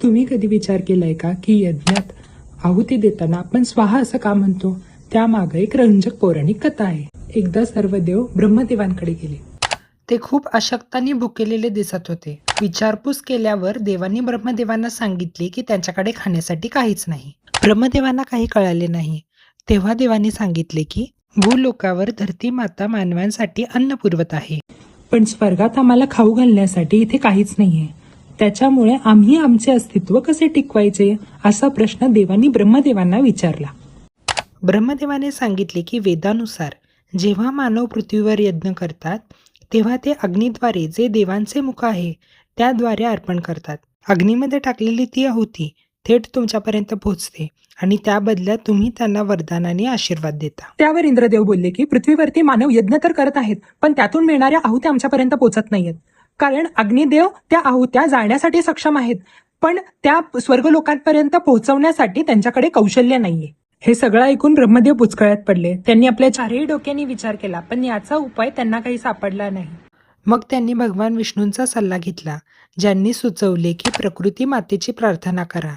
तुम्ही कधी विचार केलाय का की यज्ञात आहुती देताना आपण स्वाहा असं का म्हणतो? त्यामागे एक रंजक पौराणिक कथा आहे. एकदा सर्व देव ब्रह्मदेवांकडे गेले. ते खूप अशक्तानी भुकेलेले दिसत होते. विचारपूस केल्यावर देवांनी ब्रह्मदेवांना सांगितले की त्यांच्याकडे खाण्यासाठी काहीच नाही. ब्रह्मदेवांना काही कळाले नाही. तेव्हा देवांनी सांगितले की भूलोकावर धरती माता मानवांसाठी अन्न पुरवत आहे, पण स्वर्गात आम्हाला खाऊ घालण्यासाठी इथे काहीच नाहीये. त्याच्यामुळे आम्ही आमचे अस्तित्व कसे टिकवायचे असा प्रश्न देवांनी ब्रह्मदेवांना विचारला. ब्रह्मदेवाने सांगितले की वेदानुसार जेव्हा मानव पृथ्वीवर यज्ञ करतात तेव्हा ते अग्नीद्वारे, जे देवांचे मुख आहे त्याद्वारे अर्पण करतात. अग्नीमध्ये टाकलेली ती आहुती थेट तुमच्यापर्यंत पोहोचते आणि त्या बदल्यात तुम्ही त्यांना वरदानाने आशीर्वाद देता. त्यावर इंद्रदेव बोलले की पृथ्वीवरती मानव यज्ञ तर करत आहेत, पण त्यातून मिळणाऱ्या आहुत्या आमच्यापर्यंत पोहोचत नाहीयेत. कारण अग्निदेव त्या आहुत्या जाळण्यासाठी सक्षम आहेत, पण त्या स्वर्गलोकांपर्यंत पोहोचवण्यासाठी त्यांच्याकडे कौशल्य नाहीये. हे सगळं ऐकून ब्रह्मदेव बुचकळ्यात पडले. त्यांनी आपल्या चारही डोक्यांनी विचार केला, पण याचा उपाय त्यांना काही सापडला नाही. मग त्यांनी भगवान विष्णूंचा सल्ला घेतला, ज्यांनी सुचवले की प्रकृती मातेची प्रार्थना करा,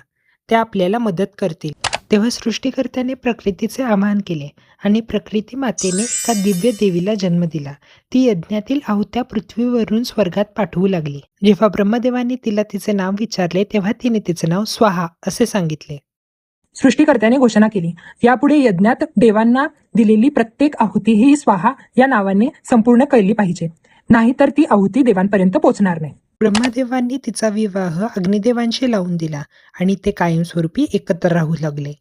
त्या आपल्याला मदत करतील. तेव्हा सृष्टिकर्त्याने प्रकृतीचे आवाहन केले आणि प्रकृती मातेने एका दिव्य देवीला जन्म दिला. ती यज्ञातील आहुत्या पृथ्वीवरून स्वर्गात पाठवू लागली. जेव्हा ब्रह्मदेवांनी तिला तिचे नाव विचारले तेव्हा तिने तिचे नाव स्वाहा असे सांगितले. सृष्टिकर्त्याने घोषणा केली, यापुढे यज्ञात देवांना दिलेली प्रत्येक आहुती ही स्वाहा या नावाने संपूर्ण केली पाहिजे, नाहीतर ती आहुती देवांपर्यंत पोहोचणार नाही. ब्रह्मदेवांनी तिचा विवाह अग्निदेवांशी लावून दिला आणि ते कायमस्वरूपी एकत्र राहू लागले.